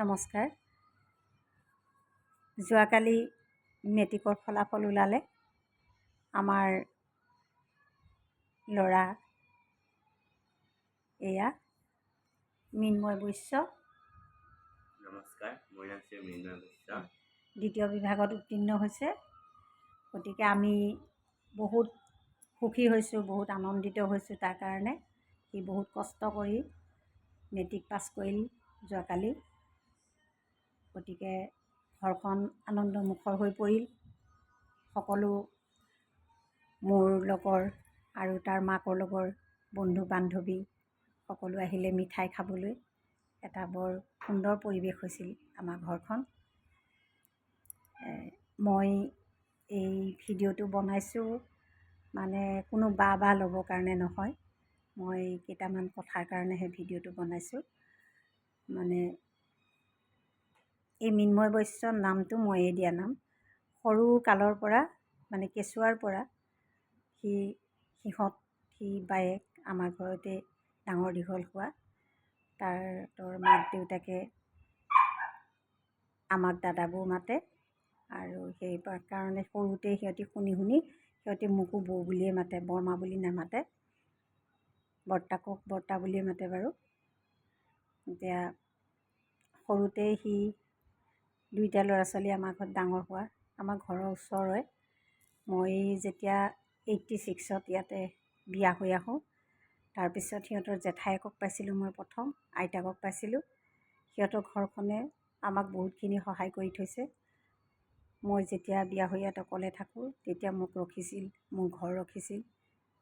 নমস্কাৰ। যোৱাকালি মেট্ৰিকৰ ফলাফল ওলালে। আমাৰ ল'ৰা এয়া মৃন্ময় বৈশ্য নমস্কাৰ, মোৰ নাম শ্ৰী মৃন্ময় বৈশ্য। দ্বিতীয় বিভাগত উত্তীৰ্ণ হৈছে। গতিকে আমি বহুত সুখী হৈছোঁ, বহুত আনন্দিত হৈছোঁ। তাৰ কাৰণে সি বহুত কষ্ট কৰি মেট্ৰিক পাছ কৰিল যোৱাকালি। গতিকে ঘৰখন আনন্দমুখৰ হৈ পৰিল। সকলো মোৰ লগৰ আৰু তাৰ মাকৰ লগৰ বন্ধু বান্ধৱী সকলো আহিলে মিঠাই খাবলৈ। এটা বৰ সুন্দৰ পৰিৱেশ হৈছিল আমাৰ ঘৰখন। মই এই ভিডিঅ'টো বনাইছোঁ মানে কোনো বা ল'বৰ কাৰণে নহয়, মই কেইটামান কথাৰ কাৰণেহে ভিডিঅ'টো বনাইছোঁ। মানে এই মৃন্ময় বৈশ্য নামটো ময়েই দিয়া নাম। সৰু কালৰ পৰা মানে কেঁচুৱাৰ পৰা সি বায়েক আমাৰ ঘৰতে ডাঙৰ দীঘল হোৱা। তাৰ মাক দেউতাকে আমাক দাদা বৌ মাতে, আৰু সেই কাৰণে সৰুতে সিহঁতি শুনি সিহঁতি মোকো বৌ বুলিয়ে মাতে, বৰমা বুলি নামাতে। বৰ্তাকক বৰ্তা বুলিয়ে মাতে বাৰু। এতিয়া সৰুতেই সি দুইটা ল'ৰা ছোৱালী আমাৰ ঘৰত ডাঙৰ হোৱা। আমাৰ ঘৰৰ ওচৰৰে। মই যেতিয়া 86ত ইয়াতে বিয়া হৈ আহোঁ, তাৰপিছত সিহঁতৰ জেঠায়েকক পাইছিলোঁ মই প্ৰথম, আইতাকক পাইছিলোঁ। সিহঁতৰ ঘৰখনে আমাক বহুতখিনি সহায় কৰি থৈছে। মই যেতিয়া বিয়া হৈ ইয়াত অকলে থাকোঁ, তেতিয়া মোক ৰখিছিল, মোৰ ঘৰ ৰখিছিল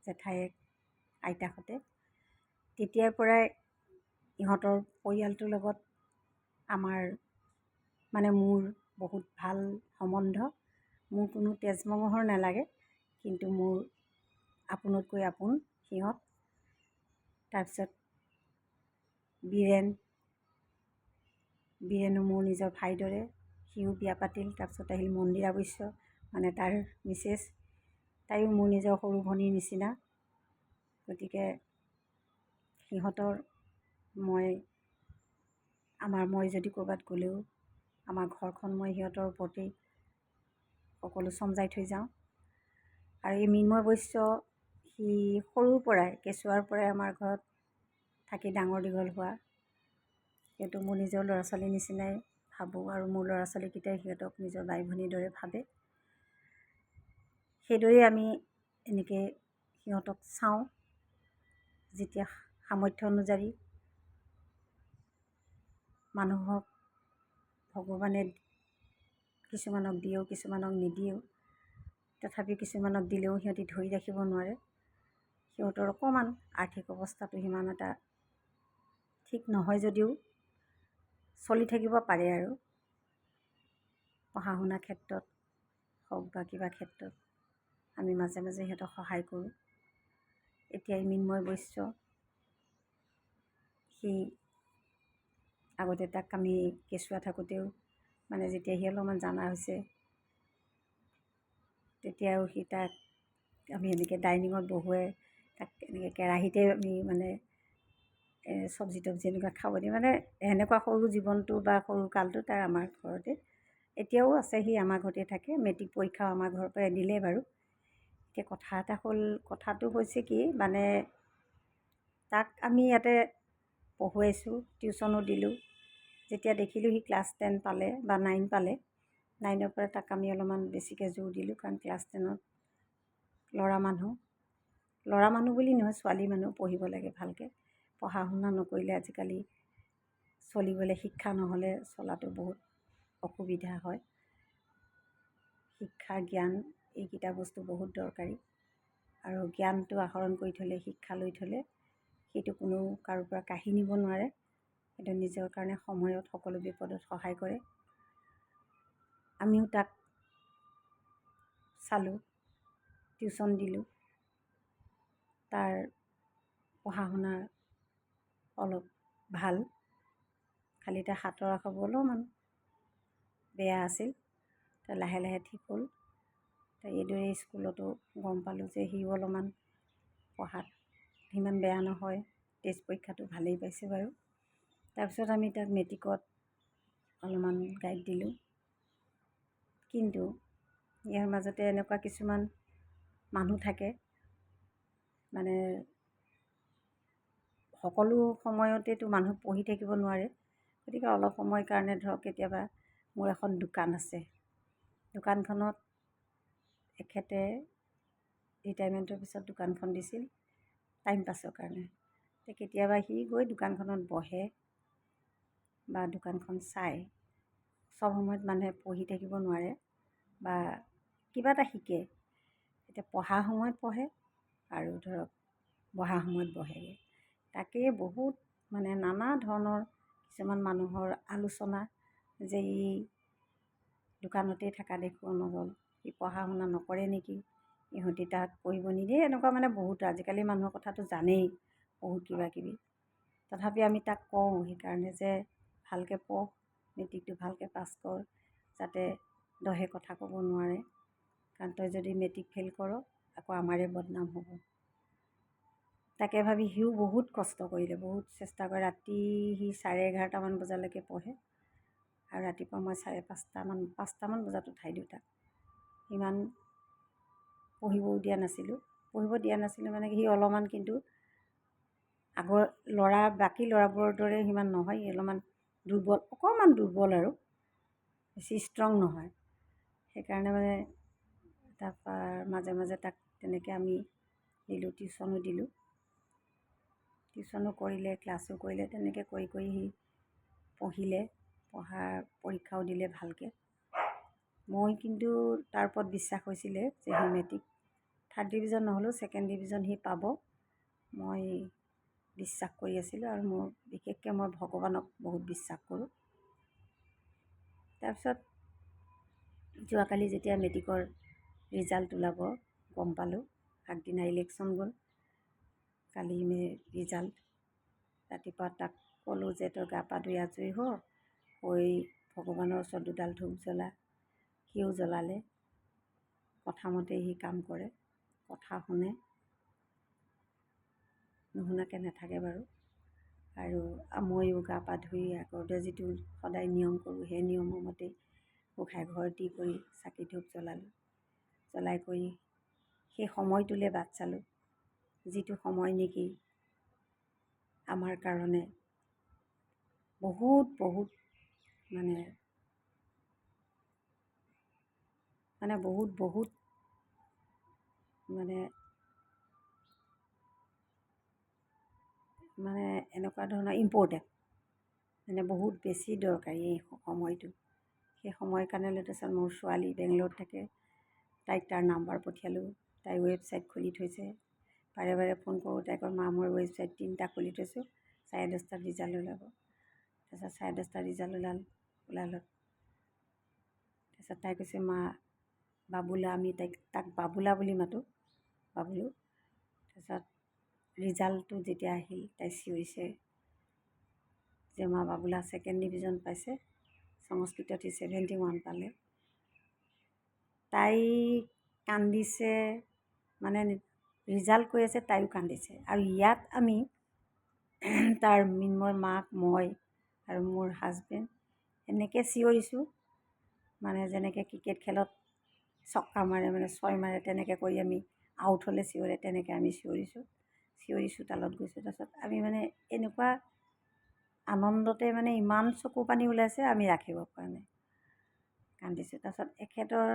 জেঠায়েক আইতাহঁতে। তেতিয়াৰ পৰাই ইহঁতৰ পৰিয়ালটোৰ লগত আমাৰ মানে মোৰ বহুত ভাল সম্বন্ধ। মোৰ কোনো তেজ মঙহৰ নালাগে, কিন্তু মোৰ আপোনতকৈ আপোন সিহঁত। তাৰপিছত বীৰেনো মোৰ নিজৰ ভাইৰ দৰে। সিও বিয়া পাতিল। তাৰপিছত আহিল মন্দিৰা বৈশ্য, মানে তাৰ মিছেছ। তাইও মোৰ নিজৰ সৰু ভনীৰ নিচিনা। গতিকে সিহঁতৰ মই যদি ক'ৰবাত গ'লেও আমাৰ ঘৰখন মই সিহঁতৰ ওপৰতেই সকলো চমজাই থৈ যাওঁ। আৰু এই মৃন্ময় বৈশ্য সি সৰুৰ পৰাই কেঁচুৱাৰ পৰাই আমাৰ ঘৰত থাকি ডাঙৰ দীঘল হোৱা। সেইটো মোৰ নিজৰ ল'ৰা ছোৱালীৰ নিচিনাই ভাবোঁ, আৰু মোৰ ল'ৰা ছোৱালীকেইটাই সিহঁতক নিজৰ বাই ভনীৰ দৰে ভাবে। সেইদৰেই আমি এনেকৈ সিহঁতক চাওঁ। যেতিয়া সামৰ্থ্য অনুযায়ী মানুহক ভগৱানে কিছুমানক দিয়েও, কিছুমানক নিদিয়েও। তথাপি কিছুমানক দিলেও সিহঁতি ধৰি ৰাখিব নোৱাৰে। সিহঁতৰ অকণমান আৰ্থিক অৱস্থাটো সিমান এটা ঠিক নহয় যদিও চলি থাকিব পাৰে। আৰু পঢ়া শুনাৰ ক্ষেত্ৰত হওক বা কিবা ক্ষেত্ৰত আমি মাজে মাজে সিহঁতক সহায় কৰোঁ। এতিয়া এই মৃন্ময় বৈশ্য সি আগতে তাক আমি কেঁচুৱা থাকোঁতেও মানে যেতিয়া সি অলপমান জনা হৈছে, তেতিয়াও তাক আমি এনেকৈ ডাইনিঙত বহুৱাই তাক এনেকৈ কেৰাহীতে আমি মানে চব্জি তব্জি এনেকুৱা খাব দিওঁ। মানে সেনেকুৱা সৰু জীৱনটো বা সৰু কালটো তাৰ আমাৰ ঘৰতে এতিয়াও আছে। সি আমাৰ ঘৰতে থাকে। মেট্ৰিক পৰীক্ষাও আমাৰ ঘৰৰ পৰাই দিলে বাৰু। এতিয়া কথাটো হৈছে কি, মানে তাক আমি ইয়াতে পঢ়ুৱাইছোঁ, টিউশ্যনো দিলোঁ। যেতিয়া দেখিলোঁ সি ক্লাছ 10 পালে বা 9 পালে, 9ৰ পৰা তাক আমি অলপমান বেছিকৈ জোৰ দিলোঁ। কাৰণ ক্লাছ 10ত ল'ৰা মানুহ বুলি নহয়, ছোৱালী মানুহ পঢ়িব লাগে ভালকৈ। পঢ়া শুনা নকৰিলে আজিকালি চলিবলৈ শিক্ষা নহ'লে চলাটো বহুত অসুবিধা হয়। শিক্ষা জ্ঞান এইকেইটা বস্তু বহুত দৰকাৰী। আৰু জ্ঞানটো আহৰণ কৰি থ'লে, শিক্ষা লৈ থ'লে সেইটো কোনো কাৰোৰ পৰা কাঢ়ি নিব নোৱাৰে। সেইটো নিজৰ কাৰণে সময়ত সকলো বিপদত সহায় কৰে। আমিও তাক চালোঁ, টিউশ্যন দিলোঁ। তাৰ পঢ়া শুনা অলপ ভাল, খালি তাৰ হাতৰ আখৰবোৰ অলপমান বেয়া আছিল। লাহে লাহে ঠিক হ'ল। এইদৰে স্কুলতো গম পালোঁ যে সিও অলপমান পঢ়াত সিমান বেয়া নহয়। টেষ্ট পৰীক্ষাটো ভালেই পাইছে বাৰু। তাৰপিছত আমি তাক মেট্ৰিকত অলপমান গাইড দিলোঁ। কিন্তু ইয়াৰ মাজতে এনেকুৱা কিছুমান মানুহ থাকে, মানে সকলো সময়তেতো মানুহ পঢ়ি থাকিব নোৱাৰে। গতিকে অলপ সময়ৰ কাৰণে ধৰক কেতিয়াবা মোৰ এখন দোকান আছে, দোকানখনত এখেতে ৰিটায়াৰমেণ্টৰ পিছত দোকানখন দিছিল টাইম পাছৰ কাৰণে। কেতিয়াবা সি গৈ দোকানখনত বহে বা দোকানখন চায়। চব সময়ত মানুহে পঢ়ি থাকিব নোৱাৰে বা কিবা এটা শিকে। এতিয়া পঢ়া সময়ত পঢ়ে আৰু ধৰক বহা সময়ত বহেগৈ। তাকেই বহুত মানে নানা ধৰণৰ কিছুমান মানুহৰ আলোচনা যে ই দোকানতেই থকা দেখুৱাও নগ'ল, সি পঢ়া শুনা নকৰে নেকি, ইহঁতি তাত পঢ়িব নিদিয়ে, এনেকুৱা মানে বহুত। আজিকালি মানুহৰ কথাটো জানেই বহুত কিবা কিবি। তথাপি আমি তাক কওঁ সেইকাৰণে যে ভালকৈ পঢ়, মেট্ৰিকটো ভালকৈ পাছ কৰ, যাতে দহে কথা ক'ব নোৱাৰে। কাৰণ তই যদি মেট্ৰিক ফেইল কৰ আকৌ আমাৰে বদনাম হ'ব। তাকে ভাবি সিও বহুত কষ্ট কৰিলে, বহুত চেষ্টা কৰে। ৰাতি সি 11:30মান বজালৈকে পঢ়ে আৰু ৰাতিপুৱা মই 5:30মান বজাত উঠাই দিওঁ তাক। ইমান পঢ়িবও দিয়া নাছিলোঁ। পঢ়িব দিয়া নাছিলোঁ মানে সি অলপমান কিন্তু আগৰ বাকী ল'ৰাবোৰৰ দৰে সিমান নহয়, সি অলপমান দুৰ্বল, অকণমান দুৰ্বল আৰু বেছি ষ্ট্ৰং নহয়। সেইকাৰণে মানে তাৰপৰা মাজে মাজে তাক তেনেকৈ আমি দিলোঁ, টিউশ্যনো দিলোঁ। টিউশ্যনো কৰিলে, ক্লাছো কৰিলে, তেনেকৈ কৰি কৰি সি পঢ়িলে, পৰীক্ষাও দিলে ভালকৈ। মই কিন্তু তাৰ ওপৰত বিশ্বাস হৈছিলে যে সি মেট্ৰিক 3rd ডিভিজন নহ'লেও 2nd ডিভিজন সি পাব, মই বিশ্বাস কৰি আছিলোঁ। আৰু মোৰ বিশেষকৈ মই ভগৱানক বহুত বিশ্বাস কৰোঁ। তাৰপিছত যোৱাকালি যেতিয়া মেট্ৰিকৰ ৰিজাল্ট ওলাব গম পালোঁ, আগদিনা ইলেকশ্যন গ'ল, কালি ৰিজাল্ট। ৰাতিপুৱা তাক ক'লোঁ যে তই গা পা ধুই আজৰি হৈ ভগৱানৰ ওচৰত দুডাল ধূপ জ্বলা। সিও জ্বলালে। কথামতে সি কাম কৰে, কথা শুনে, নুশুনাকৈ নাথাকে বাৰু। আৰু ময়ো গা পা ধুই আগতে যিটো সদায় নিয়ম কৰোঁ সেই নিয়মৰ মতেই গোঁসাই ঘৰ দি কৰি চাকি ধূপ জ্বলালোঁ। জ্বলাই কৰি সেই সময়টোলৈ বাট চালোঁ, যিটো সময় নেকি আমাৰ কাৰণে বহুত বহুত মানে বহুত বহুত মানে এনেকুৱা ধৰণৰ ইম্পৰ্টেণ্ট, মানে বহুত বেছি দৰকাৰী এই সময়টো। সেই সময়ৰ কাৰণে তাৰপিছত মোৰ ছোৱালী বেংগলোৰত থাকে, তাইক তাৰ নাম্বাৰ পঠিয়ালোঁ। তাই ৱেবছাইট খুলি থৈছে, বাৰে বাৰে ফোন কৰোঁ, তাই কয় মা মই ৱেবছাইট 3টা খুলি থৈছোঁ, 10:30 ৰিজাল্ট ওলাব। তাৰপিছত 10:30 ৰিজাল্ট ওলালত তাৰপিছত তাই কৈছে মা বাবুলা, আমি তাক বাবুলা বুলি মাতোঁ, বাবুলু। তাৰপিছত ৰিজাল্টটো যেতিয়া আহিল তাই চিঞৰিছে যে মা বাবুলা 2nd ডিভিজন পাইছে, সংস্কৃতত সি 71 পালে। তাই কান্দিছে, মানে ৰিজাল্ট কৈ আছে তাইও কান্দিছে। আৰু ইয়াত আমি তাৰ মৃন্ময় মাক, মই আৰু মোৰ হাজবেণ্ড এনেকৈ চিঞৰিছোঁ, মানে যেনেকৈ ক্ৰিকেট খেলত ছক্কা মাৰে, মানে 6 মাৰে, তেনেকৈ কৰি আমি আউট হ'লে চিঞৰে, তেনেকৈ আমি চিঞৰিছোঁ, চিঞৰি চোতালত গৈছোঁ। তাৰপিছত আমি মানে এনেকুৱা আনন্দতে মানে ইমান চকু পানী ওলাইছে আমি ৰাখিব পৰা নাই, কান্দিছোঁ। তাৰপিছত এখেতৰ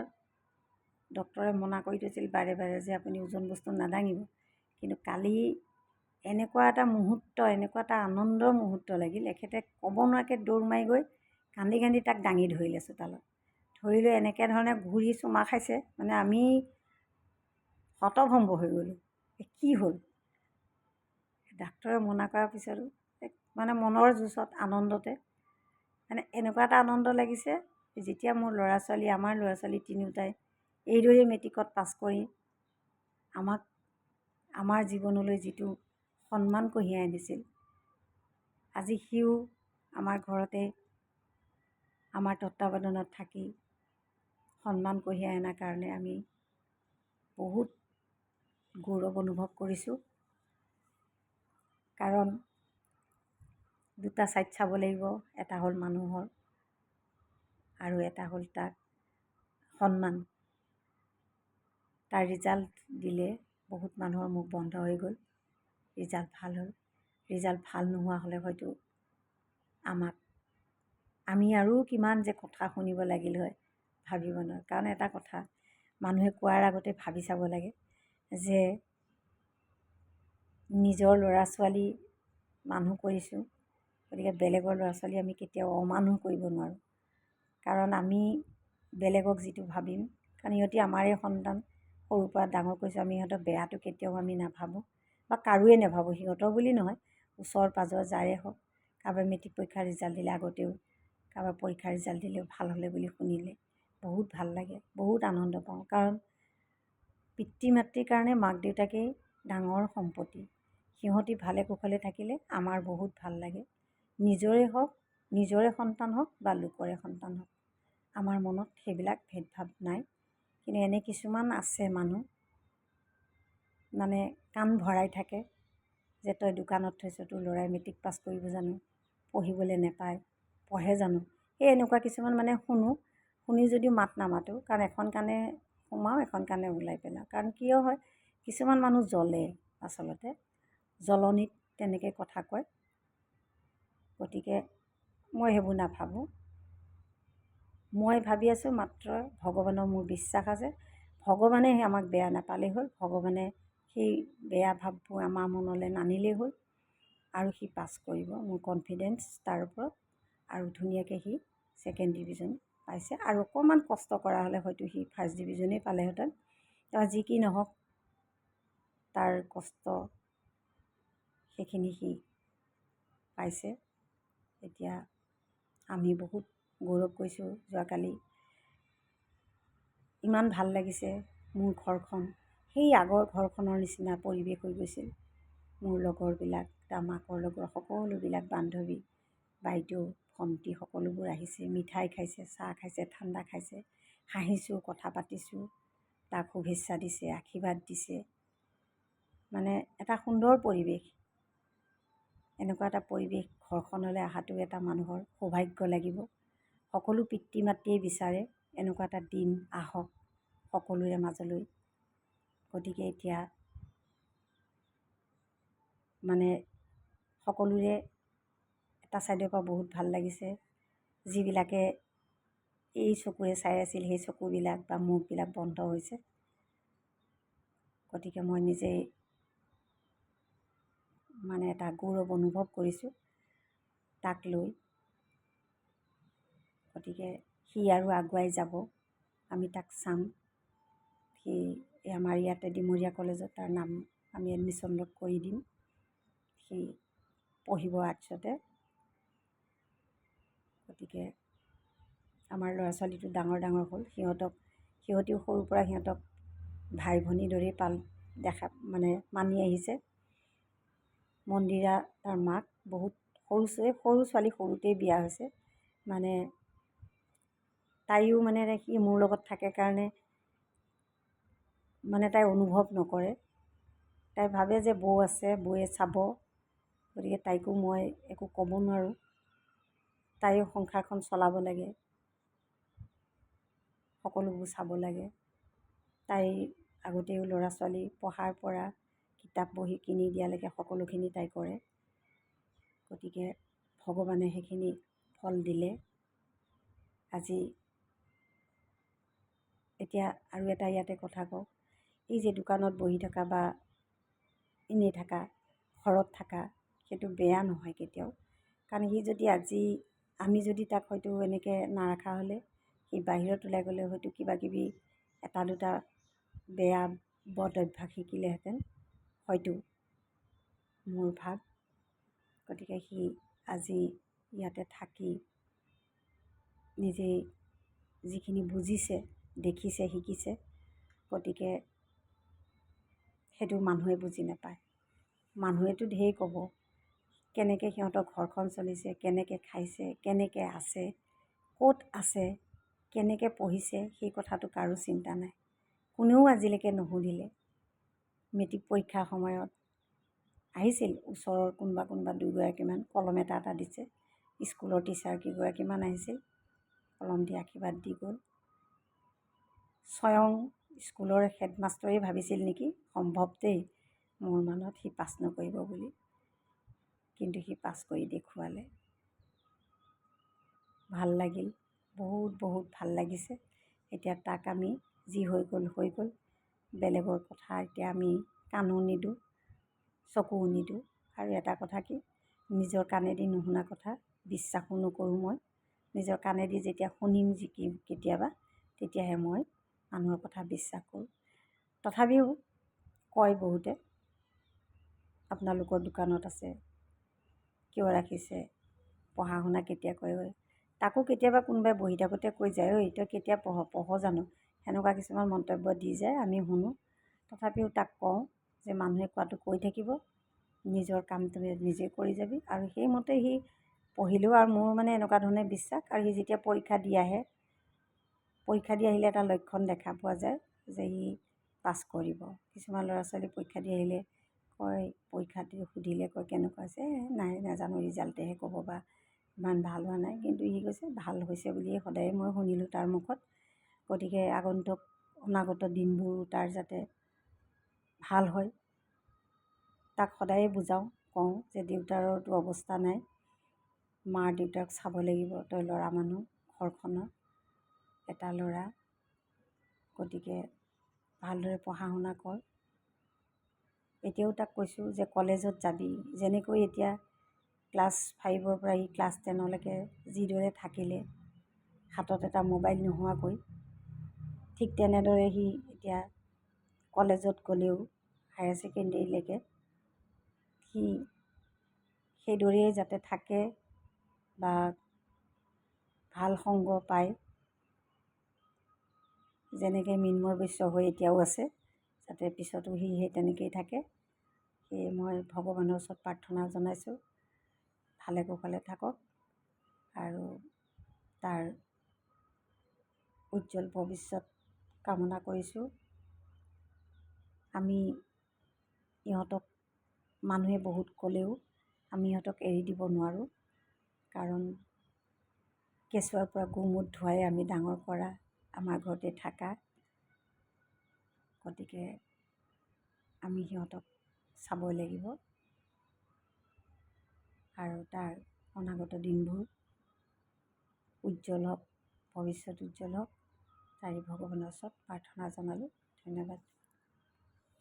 ডক্টৰে মনা কৰি থৈছিল বাৰে বাৰে যে আপুনি ওজন বস্তু নাদাঙিব। কিন্তু কালি এনেকুৱা এটা মুহূৰ্ত, এনেকুৱা এটা আনন্দৰ মুহূৰ্ত লাগিল, এখেতে ক'ব নোৱাৰাকৈ দৌৰ মাৰি গৈ কান্দি কান্দি তাক দাঙি ধৰিলে চোতালত। ধৰি লৈ এনেকৈ ধৰণে ঘূৰি চুমা খাইছে, মানে আমি হতভম্ব হৈ গ'লোঁ, কি হ'ল। ডাক্তৰে মনা কৰাৰ পিছতো মানে মনৰ জোচত আনন্দতে মানে এনেকুৱা এটা আনন্দ লাগিছে, যেতিয়া মোৰ ল'ৰা ছোৱালী, আমাৰ ল'ৰা ছোৱালী তিনিওটাই এইদৰে মেট্ৰিকত পাছ কৰি আমাক আমাৰ জীৱনলৈ যিটো সন্মান কঢ়িয়াই আনিছিল, আজি সিও আমাৰ ঘৰতে আমাৰ তত্ত্বাৱধানত থাকি সন্মান কঢ়িয়াই অনাৰ কাৰণে আমি বহুত গৌৰৱ অনুভৱ কৰিছোঁ। কাৰণ দুটা ছাইড চাব লাগিব, এটা হ'ল মানুহৰ আৰু এটা হ'ল তাক সন্মান। তাৰ ৰিজাল্ট দিলে বহুত মানুহৰ মুখ বন্ধ হৈ গ'ল, ৰিজাল্ট ভাল হ'ল। ৰিজাল্ট ভাল নোহোৱা হ'লে হয়তো আমি আৰু কিমান যে কথা শুনিব লাগিল হয় ভাবিব নোৱাৰোঁ। কাৰণ এটা কথা মানুহে কোৱাৰ আগতে ভাবি চাব লাগে যে নিজৰ ল'ৰা ছোৱালী মানুহ কৰিছোঁ, গতিকে বেলেগৰ ল'ৰা ছোৱালী আমি কেতিয়াও অমানুহ কৰিব নোৱাৰোঁ। কাৰণ আমি বেলেগক যিটো ভাবিম, কাৰণ সিহঁতি আমাৰে সন্তান, সৰুৰ পৰা ডাঙৰ কৰিছোঁ, আমি সিহঁতৰ বেয়াটো কেতিয়াও আমি নাভাবোঁ বা কাৰোৱে নাভাবোঁ, সিহঁতৰ বুলি নহয়, ওচৰ পাজৰ যাৰে হওক। কাৰোবাৰ মেট্ৰিক পৰীক্ষাৰ ৰিজাল্ট দিলে আগতেও, কাৰোবাৰ পৰীক্ষাৰ ৰিজাল্ট দিলেও ভাল হ'লে বুলি শুনিলে বহুত ভাল লাগে, বহুত আনন্দ পাওঁ। কাৰণ পিতৃ মাতৃৰ কাৰণে মাক দেউতাকেই ডাঙৰ সম্পত্তি। সিহঁতি ভালে কুশলে থাকিলে আমাৰ বহুত ভাল লাগে। নিজৰে হওক, নিজৰে সন্তান হওক বা লোকৰে সন্তান হওক, আমাৰ মনত সেইবিলাক ভেদভাৱ নাই। কিন্তু এনে কিছুমান আছে মানুহ মানে কাণ ভৰাই থাকে যে তই দোকানত থৈছ, তোৰ ল'ৰাই মেট্ৰিক পাছ কৰিব জানো, পঢ়িবলৈ নেপায়, পঢ়ে জানো। সেই এনেকুৱা কিছুমান মানে শুনি যদিও মাত নামাতোঁ, কাৰণ এখন কাণে সোমাওঁ এখন কাণে ওলাই পেলাওঁ। কাৰণ কিয় হয়, কিছুমান মানুহ জ্বলে, আচলতে জ্বলনিত তেনেকৈ কথা কয়। গতিকে মই সেইবোৰ নাভাবোঁ। মই ভাবি আছোঁ মাত্ৰ ভগৱানৰ মোৰ বিশ্বাস আছে, ভগৱানে আমাক বেয়া নাপালেই হ'ল, ভগৱানে সেই বেয়া ভাৱবোৰ আমাৰ মনলৈ নানিলেই হ'ল। আৰু সি পাছ কৰিব, মোৰ কনফিডেঞ্চ তাৰ ওপৰত। আৰু ধুনীয়াকৈ সি ছেকেণ্ড ডিভিজন পাইছে, আৰু অকণমান কষ্ট কৰা হ'লে হয়তো সি ফাৰ্ষ্ট ডিভিজনেই পালেহেঁতেন। যি কি নহওক, তাৰ কষ্ট সেইখিনি সি পাইছে। এতিয়া আমি বহুত গৌৰৱ কৰিছোঁ। যোৱাকালি ইমান ভাল লাগিছে, মোৰ ঘৰখন সেই আগৰ ঘৰখনৰ নিচিনা পৰিৱেশ হৈ গৈছিল। মোৰ লগৰবিলাক, তাৰ মাকৰ লগৰ সকলোবিলাক বান্ধৱী, বাইদেউ, ভণ্টি সকলোবোৰ আহিছে, মিঠাই খাইছে, চাহ খাইছে, ঠাণ্ডা খাইছে, হাঁহিছোঁ, কথা পাতিছোঁ, তাক শুভেচ্ছা দিছে, আশীৰ্বাদ দিছে। মানে এটা সুন্দৰ পৰিৱেশ। এনেকুৱা এটা পৰিৱেশ ঘৰখনলৈ অহাটো এটা মানুহৰ সৌভাগ্য লাগিব। সকলো পিতৃ মাতৃয়ে বিচাৰে এনেকুৱা এটা দিন আহক সকলোৰে মাজলৈ। গতিকে এতিয়া মানে সকলোৰে এটা ছাইডৰ পৰা বহুত ভাল লাগিছে। যিবিলাকে এই চকুৰে চাই আছিল, সেই চকুবিলাক বা মুখবিলাক বন্ধ হৈছে। গতিকে মই নিজেই মানে এটা গৌৰৱ অনুভৱ কৰিছোঁ তাক লৈ। গতিকে সি আৰু আগুৱাই যাব, আমি তাক চাম। সি আমাৰ ইয়াতে ডিমৰীয়া কলেজত তাৰ নাম আমি এডমিশ্যন কৰি দিম। সি পঢ়িব আৰ্টছতে। গতিকে আমাৰ ল'ৰা ছোৱালীটো ডাঙৰ ডাঙৰ হ'ল, সিহঁতিও সৰুৰ পৰা সিহঁতক ভাই ভনীৰ দৰেই মানে মানি আহিছে। মন্দিৰা তাৰ মাক বহুত সৰু ছোৱালী, সৰুতেই বিয়া হৈছে। মানে তাইও মানে সি মোৰ লগত থাকে কাৰণে মানে তাই অনুভৱ নকৰে। তাই ভাবে যে বৌ আছে, বৌয়ে চাব। গতিকে তাইকো মই একো ক'ব নোৱাৰোঁ। তাইও সংসাৰখন চলাব লাগে, সকলোবোৰ চাব লাগে। তাই আগতেও ল'ৰা ছোৱালী পঢ়াৰ পৰা কিতাপ বহি কিনি দিয়ালৈকে সকলোখিনি তাই কৰে। গতিকে ভগৱানে সেইখিনি ফল দিলে। আজি এতিয়া আৰু এটা ইয়াতে কথা কওঁ, এই যে দোকানত বহি থকা বা এনেই থকা, ঘৰত থকা, সেইটো বেয়া নহয় কেতিয়াও। কাৰণ সি যদি আমি যদি তাক হয়তো এনেকৈ নাৰাখা হ'লে, সি বাহিৰত ওলাই গ'লে হয়তো কিবা কিবি এটা দুটা বেয়া বদ অভ্যাস শিকিলেহেঁতেন, হয়তো মোৰ ভাৱ। গতিকে সি আজি ইয়াতে থাকি নিজেই যিখিনি বুজিছে, দেখিছে, শিকিছে, গতিকে সেইটো মানুহে বুজি নাপায়। মানুহেতো ঢেৰ ক'ব, কেনেকৈ সিহঁতৰ ঘৰখন চলিছে, কেনেকৈ খাইছে, কেনেকৈ আছে, ক'ত আছে, কেনেকৈ পঢ়িছে, সেই কথাটো কাৰো চিন্তা নাই। কোনেও আজিলৈকে নুসুধিলে। মেট্ৰিক পৰীক্ষাৰ সময়ত আহিছিল ওচৰৰ কোনোবা দুগৰাকীমান, কলম এটা দিছে। স্কুলৰ টিচাৰ কেইগৰাকীমান আহিছিল, কলম দি আশীৰ্বাদ দি গ'ল। স্বয়ং স্কুলৰ হেডমাষ্টৰেই ভাবিছিল নেকি সম্ভৱ দেই মোৰ মনত সি পাছ নকৰিব বুলি, কিন্তু সি পাছ কৰি দেখুৱালে। ভাল লাগিল, বহুত বহুত ভাল লাগিছে। এতিয়া তাক আমি যি হৈ গ'ল হৈ গ'ল, বেলেগৰ কথা এতিয়া আমি কাণো নিদিওঁ, চকুও নিদিওঁ। আৰু এটা কথা কি, নিজৰ কাণেদি নুশুনা কথা বিশ্বাসো নকৰোঁ মই। নিজৰ কাণেদি যেতিয়া শুনিম কেতিয়াবা, তেতিয়াহে মই মানুহৰ কথা বিশ্বাস কৰোঁ। তথাপিও কয় বহুতে, আপোনালোকৰ দোকানত আছে, কিয় ৰাখিছে, পঢ়া শুনা কেতিয়া কৰে। তাকো কেতিয়াবা কোনোবাই বহি থাকোঁতে কৈ যায়, ঐ তই কেতিয়া পঢ় জানো, সেনেকুৱা কিছুমান মন্তব্য দি যায়, আমি শুনো। তথাপিও তাক কওঁ যে মানুহে কোৱাটো কৈ থাকিব, নিজৰ কামটো নিজে কৰি যাবি। আৰু সেইমতে সি পঢ়িলেও, আৰু মোৰ মানে এনেকুৱা ধৰণে বিশ্বাস। আৰু সি যেতিয়া পৰীক্ষা দি আহিলে এটা লক্ষণ দেখা পোৱা যায় যে সি পাছ কৰিব। কিছুমান ল'ৰা ছোৱালী পৰীক্ষা দি আহিলে কয়, পৰীক্ষাটো সুধিলে কয় কেনেকুৱা হৈছে, নাই নাজানো, ৰিজাল্টেহে ক'ব, বা ইমান ভাল হোৱা নাই। কিন্তু সি কৈছে ভাল হৈছে বুলিয়ে সদায় মই শুনিলোঁ তাৰ মুখত। গতিকে অনাগত দিনবোৰ তাৰ যাতে ভাল হয়, তাক সদায়ে বুজাওঁ, কওঁ যে দেউতাৰতো অৱস্থা নাই, মাৰ দেউতাক চাব লাগিব, তই ল'ৰা মানুহ, ঘৰখনৰ এটা ল'ৰা, গতিকে ভালদৰে পঢ়া শুনা কৰ। এতিয়াও তাক কৈছোঁ যে কলেজত যাবি, যেনেকৈ এতিয়া ক্লাছ 5ৰ পৰা সি ক্লাছ 10লৈকে যিদৰে থাকিলে হাতত এটা মোবাইল নোহোৱাকৈ, ঠিক তেনেদৰে সি এতিয়া কলেজত গ'লেও হায়াৰ ছেকেণ্ডেৰীলৈকে সি সেইদৰেই যাতে থাকে বা ভাল সংগ পায়, যেনেকৈ মৃন্ময় বৈশ্য হৈ এতিয়াও আছে, যাতে পিছতো সি সেই তেনেকৈয়ে থাকে। সেয়ে মই ভগৱানৰ ওচৰত প্ৰাৰ্থনা জনাইছোঁ, ভালে কুশলে থাকক আৰু তাৰ উজ্জ্বল ভৱিষ্যত কামনা কৰিছোঁ। আমি ইহঁতক মানুহে বহুত ক'লেও আমি ইহঁতক এৰি দিব নোৱাৰোঁ, কাৰণ কেঁচুৱাৰ পৰা গোমুত ধুৱাই আমি ডাঙৰ কৰা, আমাৰ ঘৰতে থাকা। গতিকে আমি সিহঁতক চাবই লাগিব আৰু তাৰ অনাগত দিনবোৰ উজ্জ্বল হওক, ভৱিষ্যত উজ্জ্বল হওক, তাৰি ভগৱানৰ ওচৰত প্ৰাৰ্থনা জনালোঁ। ধন্যবাদ।